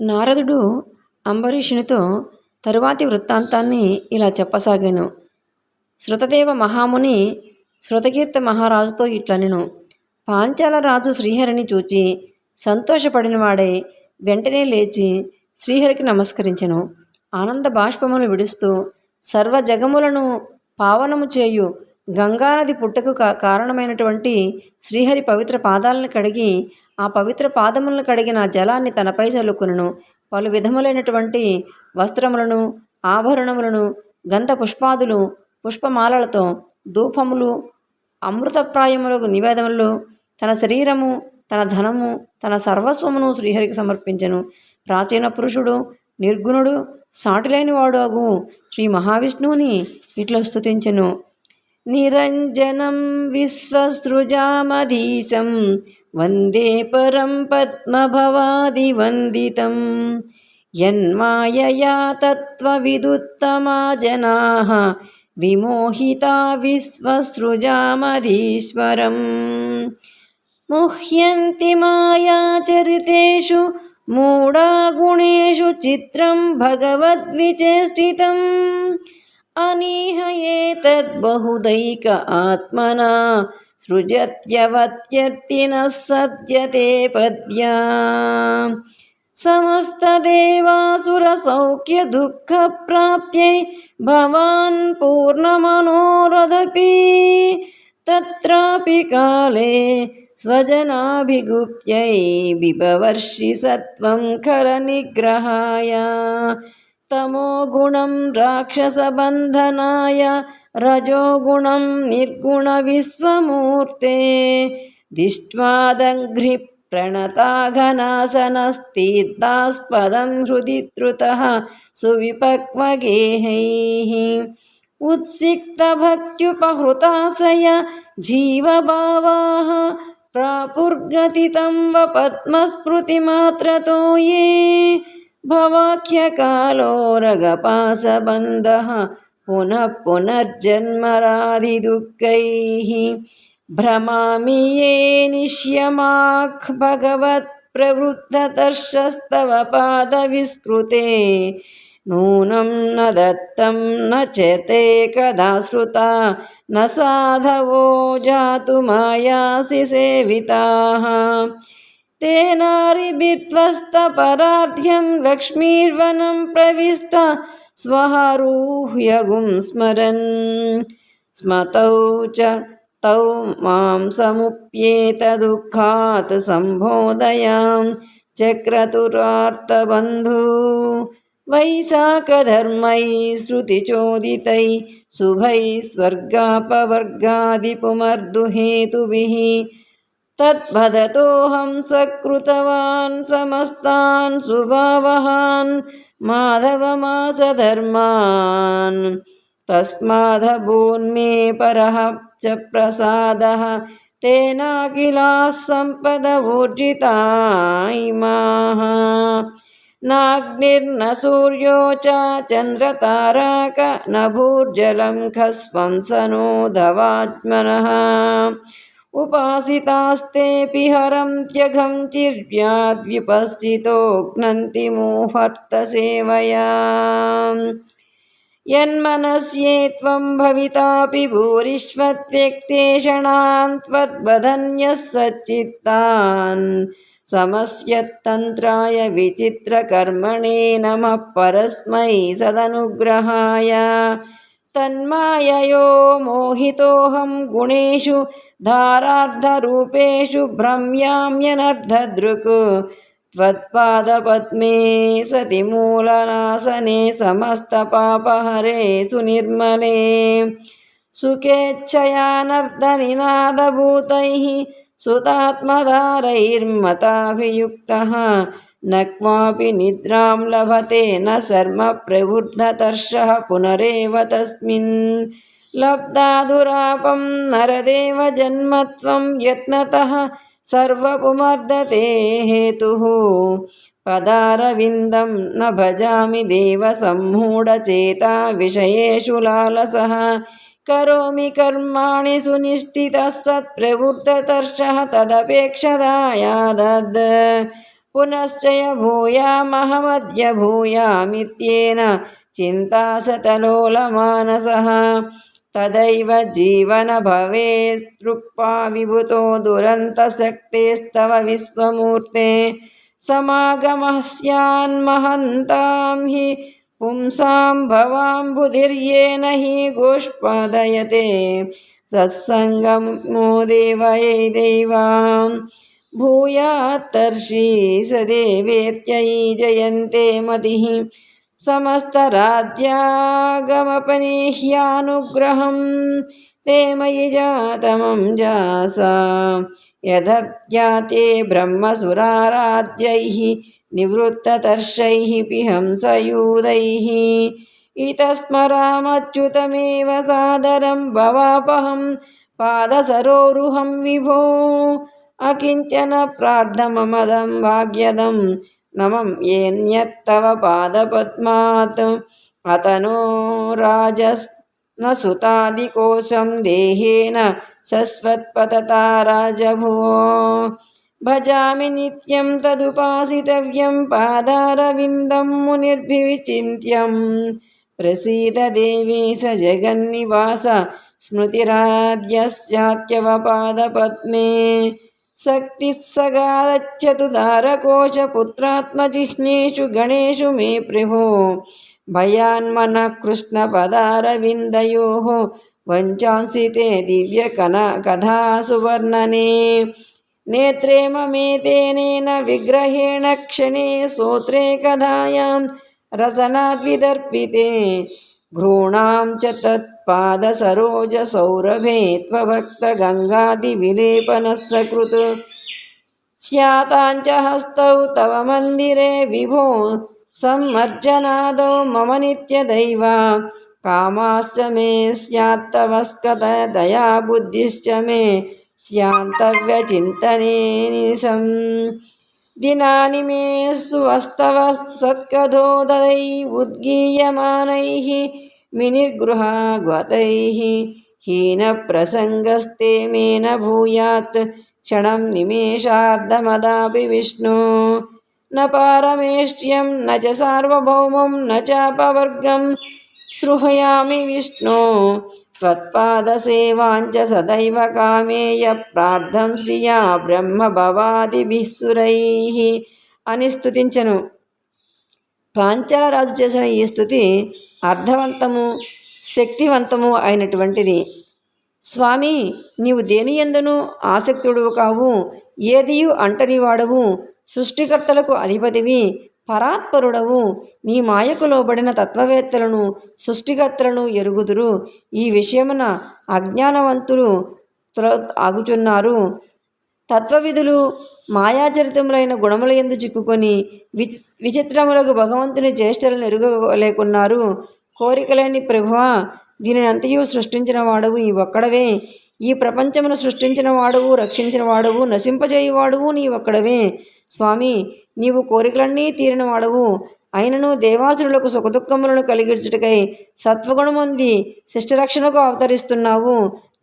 నారదుడు అంబరీషునితో తరువాతి వృత్తాంతాన్ని ఇలా చెప్పసాగాను. శృతదేవ మహాముని శృతకీర్త మహారాజుతో ఇట్లనెను. పాంచాల రాజు శ్రీహరిని చూచి సంతోషపడినవాడై వెంటనే లేచి శ్రీహరికి నమస్కరించెను. ఆనంద బాష్పమును విడుస్తూ సర్వ జగములను పావనము చేయు గంగానది పుట్టకు కారణమైనటువంటి శ్రీహరి పవిత్ర పాదాలను కడిగి ఆ పవిత్ర పాదములను కడిగిన జలాన్ని తనపై చల్లుకును. పలు విధములైనటువంటి వస్త్రములను, ఆభరణములను, గంధ పుష్పాదులు, పుష్పమాలలతో ధూపములు, అమృతప్రాయములకు నివేదనలు, తన శరీరము, తన ధనము, తన సర్వస్వమును శ్రీహరికి సమర్పించెను. ప్రాచీన పురుషుడు, నిర్గుణుడు, సాటిలేనివాడు అగు శ్రీ మహావిష్ణువుని ఇట్లా స్తుతించెను. నిరంజనం విశ్వసృజామధీశం వందే పరం పద్మభవాదివందితం. యన్మాయయా తత్వవిదుత్తమా జనాః విమోహితా విశ్వసృజామధీశ్వరం. ముహ్యంతి మాయాచరితేషు మూఢా గుణేషు చిత్రం భగవద్విచేష్టితం. అనీహయేతద్బహుదైక ఆత్మనా సృజత్యవత్యత్తి నః సద్యతే పద్యా. సమస్తదేవాసురసౌఖ్యదుఃఖప్రాప్త్యై భవాన్ పూర్ణమనోరథపి. తత్రాపి కాలే స్వజనాభిగుప్త్యై బిభవర్షి సత్వం ఖరనిగ్రహాయ. తమోగుణం రాక్షసబంధనాయ రజోగుణం నిర్గుణ విశ్వమూర్తే. దిష్ట్వాదఘ్రి ప్రణతాఘనాసనస్తీర్థాస్పదం హృది ధృతః సువిపక్వగేహైః. ఉత్సిక్తభక్త్యుపహృతాశయ జీవభావాః ప్రాపుర్గతితం వపద్మస్మృతిమాత్రతో యే. భవాఖ్యకాలోరగపాసబంధః పునః పునర్జన్మరాధిదుఃఖైః. భ్రమామి యే నిశ్యమాఖ్ భగవత్ ప్రవృద్ధతర్షస్తవ పాదవిస్కృతే. నూనం న దత్తం న చ తే కదా శ్రుతా న సాధవో జాతుమాయాసి సేవితాః. తేనారిభిర్త్వస్తపరార్ధ్యం లక్ష్మీర్వనం ప్రవిష్ట స్వహారూహ్యగుం స్మరన్. స్మతౌ చ తౌ మాం సముప్యేత దుఃఖాత్ సంబోధయాం చక్రతురార్తబంధూ. వైశాఖధర్మై శృతిచోదితై శుభై స్వర్గాపవర్గాదిపుమర్దుహేతుభిః. తద్వదతోహం సకృతవాన్ సమస్తాన్ సుభావహాన్ మాధవమాసధర్మాన్. తస్మాదభూన్మే పరః చ ప్రసాదః తేనాఖిలాః సంపదవూర్జితాః ఇమాః. నాగ్నిర్న సూర్యో చ చంద్రతారక న భూర్జలం ఖస్వంసనో ధవాత్మనః. ఉపాసితాస్తేపి హరంత్యఘం చిర్వ్యాద్విపస్థితో ఘ్నంతి మోహర్తసేవయా. యన్మనస్యేత్వం భవితాపి భూరిష్వత్వ్యక్తేషణాన్ త్వద్వదన్యः సచ్చిత్తాన్. సమస్యత్తంత్రాయ విచిత్రకర్మణే నమః పరస్మై సదనుగ్రహాయ. తన్మాయయో మోహితోహం గుణేషు ధారార్ధరూపేషు భ్రమ్యామ్యనర్ధదృక్. త్వత్పాదపద్మే సతి మూలనాశనే సమస్తపాపహరే సునిర్మలే. సుఖేచ్ఛయానర్ధనినాదభూతైః సుతాత్మధారైర్మతాభియుక్తః. న క్వాపి నిద్రాం లభతే న శర్మ ప్రవృద్ధతర్షః పునరేవ తస్మిన్. లబ్ధాదురాపం నరదేవ జన్మత్వం యత్నతః సర్వపుమర్ధతే హేతుః. పదారవిందం న భజామి దేవ సమ్మూఢచేతా విషయేషు లాలసః. కరోమి కర్మాణి సునిష్ఠితः సత్ప్రవృద్ధతర్షః తదపేక్షదాయాదద్. పునశ్చయ భూయామహమద్య భూయామిత్యేన చింతాసతలోలమానసః తదైవ జీవన భవేత్తృక్పా విభుతో దురంతశక్తేస్తవ విశ్వమూర్తే సమాగమః స్యాన్మహంతాం హి పుంసాం భవాంబుధిర్యేన హి గోష్పాదయతే సత్సంగమో దేవయై దైవాం భూయాత్తర్షి సదేవేత్యై జయంతే మతిః సమస్తరాజ్యాగమపనేహ్యానుగ్రహం తే మయి జాతమం జాసా యదజ్ఞాతే బ్రహ్మసురారాధ్యైః నివృత్తతర్షైః పిహంసయూథైః ఇతస్మరామచ్యుతమేవ సాదరం భవాపహం పాదసరోరుహం విభో అకించన ప్రార్థమమదం భాగ్యదం నమం ఏన్యత్తవ పాదపద్మాత్ అతనో రాజన సుతాదికోశం దేహేన సస్వత్పతతా రాజభువో భజామి నిత్యం తదుపాసితవ్యం పాదారవిందం మునిర్భివిచింత్యం ప్రసీద దేవేశ జగన్నివాస స్మృతిరాద్యస్యాత్యవ పాదపద్మే శక్తిः సగాదచ్చతు దారకోశపుత్రాత్మజిహ్నేషు గణేషు మే ప్రభో భయాన్మనః కృష్ణపదారవిందయోః వంచాంసి తే దివ్యకథాసు వర్ణనే నేత్రే మమేతేనేన విగ్రహేణ క్షణే స్తోత్రే కథాయాం రసనాద్విదర్పితే ఘ్రూణాం చ తత్పాదసరోజసౌరభే త్వభక్తగంగాదివిలేపనः సకృత్ స్యాతాంచ హస్తౌ తవ మందిరే విభో సమ్మర్జనాదౌ మమ నిత్యదైవ కామాశ్చ మే స్యాత్తవస్కత దయా బుద్ధిశ్చ మే స్యాంతవ్యచింతనే నిశం దినాని మే స్వస్తవ సత్కథోదై ఉద్గీయమానైః మినిర్గృహాగ్వతైః హీనప్రసంగస్తే మే న భూయాత్ క్షణం నిమేషార్ధమదాపి విష్ణు న పారమేష్ట్యం న చ సార్వభౌమం న చాపవర్గం సృహయామి విష్ణు త్వత్పాదసేవాంచ సదైవ కామేయ ప్రార్థం శ్రియా బ్రహ్మ భవాదిభిః సురైః అని స్తుతించెను. పాంచాలరాజు చేసిన ఈ స్థుతి అర్థవంతము శక్తివంతము అయినటువంటిది. స్వామి, నీవు దేనియందును ఆసక్తుడు కావు, ఏదియు అంటని వాడవు, సృష్టికర్తలకు అధిపతివి, పరాత్పరుడవు. నీ మాయకు లోబడిన తత్వవేత్తలను సృష్టికర్తలను ఎరుగుదురు. ఈ విషయమున అజ్ఞానవంతులు ఆగుచున్నారు. తత్వవిధులు మాయాచరితములైన గుణముల యందు చిక్కుకొని విచిత్రములకు భగవంతుని చేష్టలను ఎరుగలేకున్నారు. కోరికలేని ప్రభువా, దీనినంతయు సృష్టించిన వాడవు ఈ ఒక్కడవే. ఈ ప్రపంచమును సృష్టించిన వాడవు, రక్షించిన వాడవు, నశింపజేయువాడువు నీ ఒక్కడవే. స్వామి, నీవు కోరికలన్నీ తీరిన వాడవు. అయినను దేవాసురులకు సుఖదుఖములను కలిగించుటకై సత్వగుణముంది శిష్టరక్షణకు అవతరిస్తున్నావు.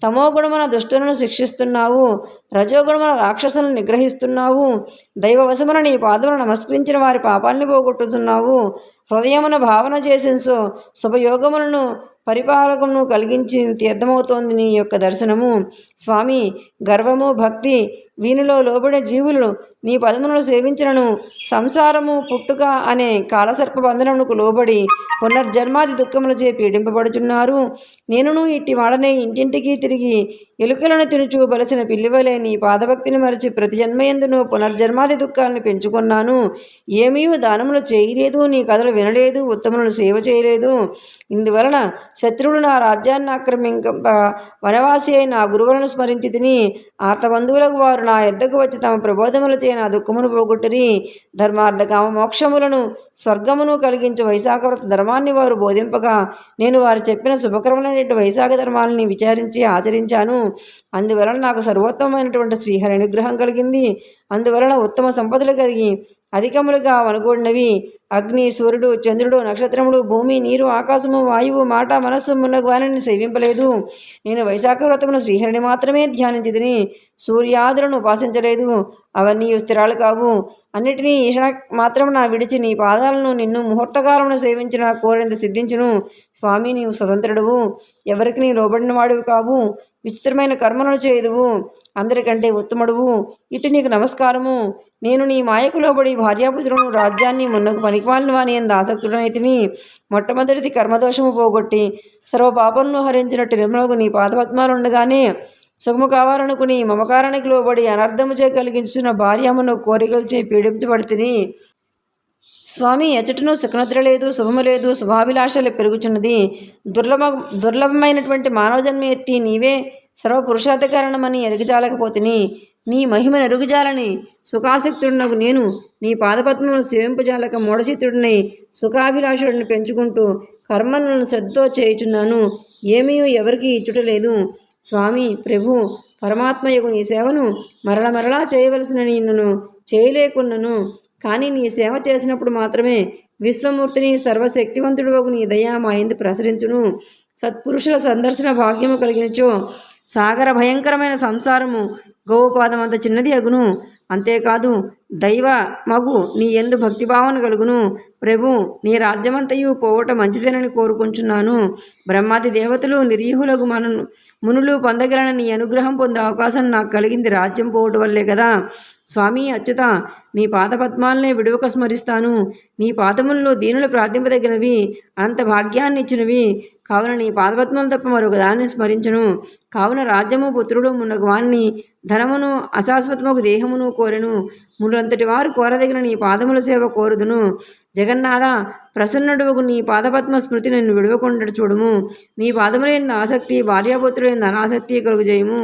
తమోగుణమున దుష్టులను శిక్షిస్తున్నావు. రజోగుణమున రాక్షసులను నిగ్రహిస్తున్నావు. దైవవశమున నీ పాదములను నమస్కరించిన వారి పాపాన్ని పోగొట్టుతున్నావు. హృదయమున భావన చేసినసో శుభయోగములను పరిపాలకమును కలిగించి తీర్థమవుతోంది నీ యొక్క దర్శనము. స్వామి, గర్వము భక్తి వీనిలో లోబడిన జీవులు నీ పదములను సేవించినను సంసారము పుట్టుక అనే కాలసర్ప బంధనమునకు లోబడి పునర్జన్మాది దుఃఖములచే పీడింపబడుచున్నారు. నేనును ఇట్టి వాడనే ఇంటింటికి తిరిగి ఎలుకలను తినుచు బలసిన పిల్లివలే నీ పాదభక్తిని మరచి ప్రతి జన్మయందును పునర్జన్మాది దుఃఖాలను పెంచుకున్నాను. ఏమీ దానములు చేయలేదు, నీ కథలు వినలేదు, ఉత్తములను సేవ చేయలేదు. ఇందువలన శత్రువులు నా రాజ్యాన్ని ఆక్రమింప వనవాసి అయిన నా గురువులను స్మరించి తిని ఆర్తబంధువులకు వారు నా యొద్దకు వచ్చి తమ ప్రబోధములచే నా దుఃఖమును పోగొట్టిరి. ధర్మార్థ కామ మోక్షములను స్వర్గమును కలిగించే వైశాఖవ్రత ధర్మాన్ని వారు బోధింపగా నేను వారు చెప్పిన శుభకరమైనటువంటి వైశాఖ ధర్మాలని విచారించి ఆచరించాను. అందువలన నాకు సర్వోత్తమమైనటువంటి శ్రీహరి అనుగ్రహం కలిగింది. అందువలన ఉత్తమ సంపదలు కలిగి అధికములుగా వనగూడినవి. అగ్ని, సూర్యుడు, చంద్రుడు, నక్షత్రములు, భూమి, నీరు, ఆకాశము, వాయువు, మాట, మనస్సు మున్నగు వారిని సేవింపలేదు. నేను వైశాఖ వ్రతమును శ్రీహరిని మాత్రమే ధ్యానించితిని, సూర్యాదులను ఉపాసించలేదు. అవన్నీ స్థిరాలు కావు. అన్నిటినీ ఈషణ మాత్రమున విడిచి నీ పాదాలను నిన్ను ముహూర్తకాలమును సేవించిన కోరింత సిద్ధించును. స్వామి, నీవు స్వతంత్రుడువు, ఎవరికి నీ లోబడిన వాడివి కావు. విచిత్రమైన కర్మలను చేయుదువు, అందరికంటే ఉత్తముడువు. ఇటు నీకు నమస్కారము. నేను నీ మాయకు లోబడి భార్యాపుత్రులను, రాజ్యాన్ని, మున్నకు పనికిమాలిన వాని ఎందు ఆసక్తుడనైతిని. మొట్టమొదటిది కర్మదోషము పోగొట్టి సర్వ పాపములను హరించినట్టు నిర్మలకు నీ పాదపద్మాలుండగానే సుఖము కావాలనుకుని మమకారానికి లోబడి అనర్థము చే కలిగించున్న భార్యమును కోరికలచే పీడించబడితిని. స్వామి, ఎచ్చటను సుఖనిద్ర లేదు, శుభము లేదు, శుభాభిలాషలు పెరుగుచున్నది. దుర్లభమైనటువంటి మానవ జన్మ ఎత్తి నీవే సర్వపురుషార్థ కారణమని ఎరుగుజాలకపోతిని. నీ మహిమ నెరుగుజాలని సుఖాసక్తుడునకు నేను నీ పాదపద్మములను సేవింపజాలక మూఢచిత్తుడినై సుఖాభిలాషుడిని పెంచుకుంటూ కర్మలను శ్రద్ధతో చేయుచున్నాను. ఏమీ ఎవరికి ఇచ్చుటలేదు. స్వామి, ప్రభు, పరమాత్మయకు నీ సేవను మరలా చేయవలసిన నిన్ను చేయలేకున్నను. కానీ నీ సేవ చేసినప్పుడు మాత్రమే విశ్వమూర్తిని, సర్వశక్తివంతుడు నీ దయా మా యందు ప్రసరించును. సత్పురుషుల సందర్శన భాగ్యము కలిగినచో సాగర భయంకరమైన సంసారము గోపాదమంత చిన్నది అగును. అంతేకాదు దైవ మగు నీ యందు భక్తిభావన కలుగును. ప్రభు, నీ రాజ్యమంతయు పోవట మంచిదేనని కోరుకుంటున్నాను. బ్రహ్మాది దేవతలు, నిరీహులకు మునులు పొందగలన నీ అనుగ్రహం పొందే అవకాశం నాకు కలిగింది రాజ్యం పోవటం వల్లే కదా. స్వామి అచ్యుత, నీ పాదపద్మాలనే విడువక స్మరిస్తాను. నీ పాదములలో దీనులు ప్రార్థింపదగినవి, అనంత భాగ్యాన్ని ఇచ్చినవి. కావున నీ పాదపద్మలు తప్ప మరొక దానిని స్మరించను. కావున రాజ్యము, పుత్రుడు మున్నగు వారిని, ధనమును, అశాశ్వతముకు దేహమును కోరెను. మునులంతటి వారు కోరదగిన నీ పాదముల సేవ కోరుదును. జగన్నాథ, ప్రసన్నుడువగు నీ పాదపద్మ స్మృతి నన్ను విడవకుండా చూడుము. నీ పాదములందు ఆసక్తి, భార్యాపుత్రులందు అనాసక్తి కలుగు చేయము.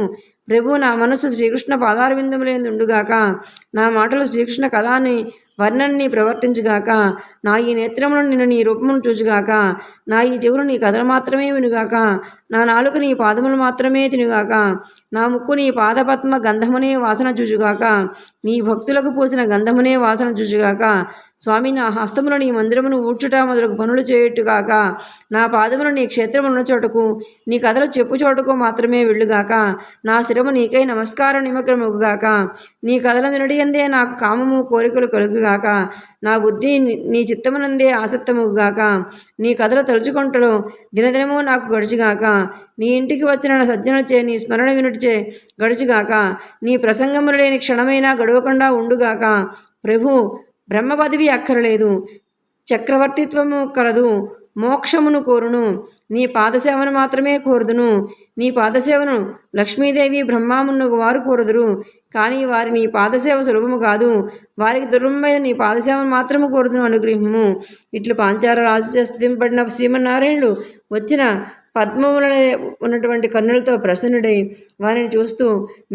ప్రభు, నా మనస్సు శ్రీకృష్ణ పాదారవిందములందుండుగాక. నా మాటలు శ్రీకృష్ణ కథాని వర్ణన్ని ప్రవర్తించుగాక. నా ఈ నేత్రములను నిన్ను నీ రూపమును చూచుగాక. నా ఈ చెవులు నీ కథలు మాత్రమే వినుగాక. నా నాలుక నీ పాదములు మాత్రమే తినుగాక. నా ముక్కు నీ పాదపద్మ గంధమునే వాసన చూచుగాక. నీ భక్తులకు పూసిన గంధమునే వాసన చూచుగాక. స్వామి, నా హస్తములు నీ మందిరమును ఊడ్చుట మొదలగు పనులు చేయుట్టుగాక. నా పాదములు నీ క్షేత్రమున్న చోటకు, నీ కథలు చెప్పు చోటుకు మాత్రమే వెళ్ళుగాక. నా శిరము నీకై నమస్కారం నిమగ్నమగుగాక. నీ కథల వినడి అందే నాకు కామము, కోరికలు కలుగుగాక. నా బుద్ధి నీ చిత్తమునందే ఆసక్తముగాక. నీ కథలు తలుచుకుంటలో దినదినము నాకు గడుచుగాక. నీ ఇంటికి వచ్చిన సజ్జనచే నీ స్మరణ వినుటిచే గడుచుగాక. నీ ప్రసంగములు లేని క్షణమైనా గడవకుండా ఉండుగాక. ప్రభు, బ్రహ్మ పదవి అక్కరలేదు, చక్రవర్తిత్వము కలదు, మోక్షమును కోరును. నీ పాదసేవను మాత్రమే కోరుదును. నీ పాదసేవను లక్ష్మీదేవి, బ్రహ్మామున్నగు వారు కోరుదురు. కానీ వారి నీ పాదసేవ సులభము కాదు. వారికి దుర్లభమైన నీ పాదసేవను మాత్రము కోరుదును అనుగ్రహము. ఇట్లు పాంచాల రాజు స్తుతింపబడిన శ్రీమన్నారాయణుడు వచ్చిన పద్మముల ఉన్నటువంటి కన్నులతో ప్రసన్నుడై వారిని చూస్తూ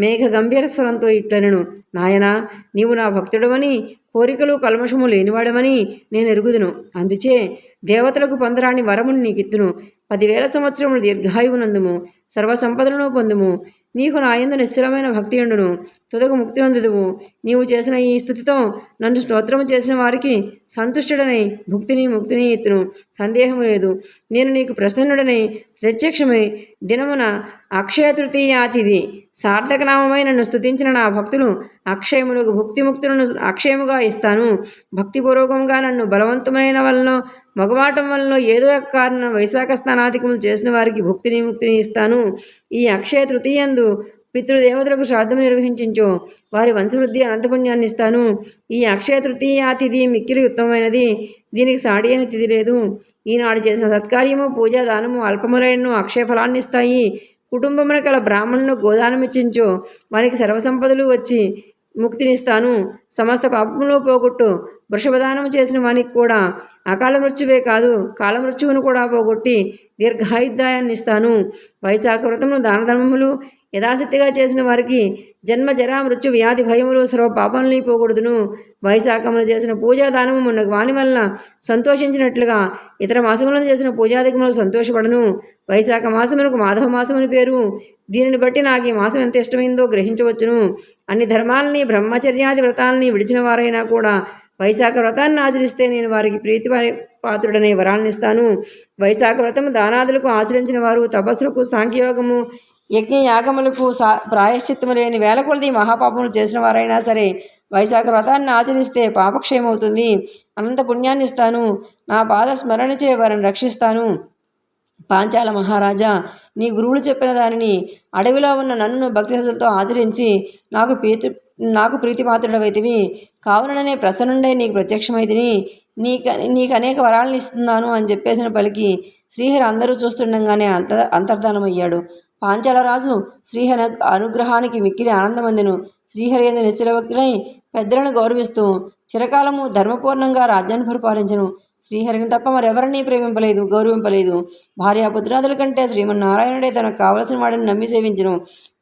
మేఘ గంభీర స్వరంతో ఇట్లనెను. నాయనా, నీవు నా భక్తుడవని, కోరికలు కల్మషము లేనివాడమని నేను ఎరుగుదును. అందుచే దేవతలకు పొందరాని వరమును నీకిత్తును. 10,000 సంవత్సరములు దీర్ఘాయువునందుము, సర్వసంపదలను పొందుము. నీకు నా యందు నిశ్చలమైన భక్తి ఉండును, తుదకు ముక్తి పొందుదువు. నీవు చేసిన ఈ స్థుతితో నన్ను స్తోత్రము చేసిన వారికి సంతుష్టుడనై ముక్తిని ఇత్తును. సందేహము లేదు. నేను నీకు ప్రసన్నుడనై ప్రత్యక్షమై దినమున అక్షయ తృతీయాతిథి సార్థకనామమై నన్ను స్తుతించిన నా భక్తులు అక్షయములకు భుక్తిముక్తులను అక్షయముగా ఇస్తాను. భక్తిపూర్వకంగా నన్ను బలవంతమైన వలన, మగవాటం వలన, ఏదో ఒక కారణం వైశాఖ స్నానాధికములు చేసిన వారికి ముక్తిని ఇస్తాను. ఈ అక్షయ తృతీయందు పితృదేవతలకు శ్రాద్ధము నిర్వహించు వారి వంశవృద్ధి అనంతపుణ్యాన్ని ఇస్తాను. ఈ అక్షయ తృతీయ తిథి మిక్కిలి ఉత్తమమైనది. దీనికి సాటి అయిన తిథి లేదు. ఈనాడు చేసిన సత్కార్యము, పూజా, దానము అల్పములైనను అక్షయ ఫలాన్ని ఇస్తాయి. కుటుంబమున కల బ్రాహ్మణును గోదానమిచ్చించు వారికి సర్వసంపదలు వచ్చి ముక్తినిస్తాను. సమస్త పాపములు పోగొట్టు వృషభదానం చేసిన వానికి కూడా అకాల మృత్యువే కాదు, కాలమృత్యువును కూడా పోగొట్టి దీర్ఘాయుద్ధాయాన్ని ఇస్తాను. వైశాఖ వ్రతమును దానధర్మములు యథాశక్తిగా చేసిన వారికి జన్మ, జరా, మృత్యు, వ్యాధి, భయములు సర్వ పాపములని పోకూడదును. వైశాఖమును చేసిన పూజా దానము మొన్న వాని వలన సంతోషించినట్లుగా ఇతర మాసములను చేసిన పూజాధికములు సంతోషపడను. వైశాఖ మాసమునకు మాధవ మాసమని పేరు. దీనిని బట్టి నాకు ఈ మాసం ఎంత ఇష్టమైందో గ్రహించవచ్చును. అన్ని ధర్మాలని, బ్రహ్మచర్యాది వ్రతాలని విడిచిన వారైనా కూడా వైశాఖ వ్రతాన్ని ఆచరిస్తే నేను వారికి ప్రీతి పాత్రుడనే వరాలను ఇస్తాను. వైశాఖ వ్రతం దానాదులకు ఆచరించిన వారు తపస్సులకు, సాంఖ్యయోగము, యజ్ఞ యాగములకు ప్రాయశ్చిత్తము లేని వేల కొలది మహాపాపములు చేసిన వారైనా సరే వైశాఖ వ్రతాన్ని ఆచరిస్తే పాపక్షయమవుతుంది. అనంత పుణ్యాన్ని ఇస్తాను. నా పాద స్మరణచే వారిని రక్షిస్తాను. పాంచాల మహారాజా, నీ గురువులు చెప్పిన దానిని అడవిలో ఉన్న నన్ను భక్తి శ్రద్ధలతో ఆచరించి నాకు ప్రీతిపాత్రుడవైతివి. కావుననే ప్రసన్నుండే నీకు ప్రత్యక్షమైతిని. నీకు అనేక వరాలను ఇస్తున్నాను అని చెప్పేసిన పలికి శ్రీహరి అందరూ చూస్తుండగానే అంతర్ధానమయ్యాడు. పాంచాల రాజు శ్రీహరి అనుగ్రహానికి మిక్కిలి ఆనందమందెను. శ్రీహరి యందు నిశ్చల భక్తుడై పెద్దలను గౌరవిస్తూ చిరకాలము ధర్మపూర్ణంగా రాజ్యాన్ని పరిపాలించను. శ్రీహరిని తప్ప మరెవరినీ ప్రేమింపలేదు, గౌరవింపలేదు. భార్యాపుత్రాదుల కంటే శ్రీమన్నారాయణుడే తనకు కావలసిన వాడిని నమ్మి సేవించను.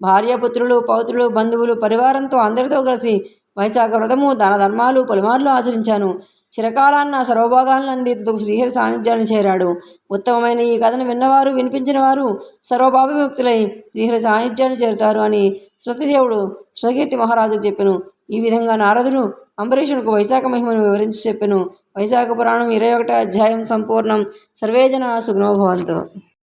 భార్యాపుత్రులు, పౌత్రులు, బంధువులు, పరివారంతో అందరితో కలిసి వైశాఖ వ్రతము, దాన ధర్మాలు పలుమార్లు ఆచరించాను. చిరకాలాన్న సర్వభాగాలను అంది శ్రీహరి సాన్నిధ్యాన్ని చేరాడు. ఉత్తమమైన ఈ కథను విన్నవారు, వినిపించిన వారు సర్వభావముక్తులై శ్రీహరి సాన్నిధ్యాన్ని చేరుతారు అని శృతిదేవుడు శృతకీర్తి మహారాజుకు చెప్పెను. ఈ విధంగా నారదుడు అంబరీషునికి వైశాఖ మహిమను వివరించి చెప్పెను. వైశాఖ పురాణం 21వ అధ్యాయం సంపూర్ణం. సర్వే జనా సుఖినో భవంతు.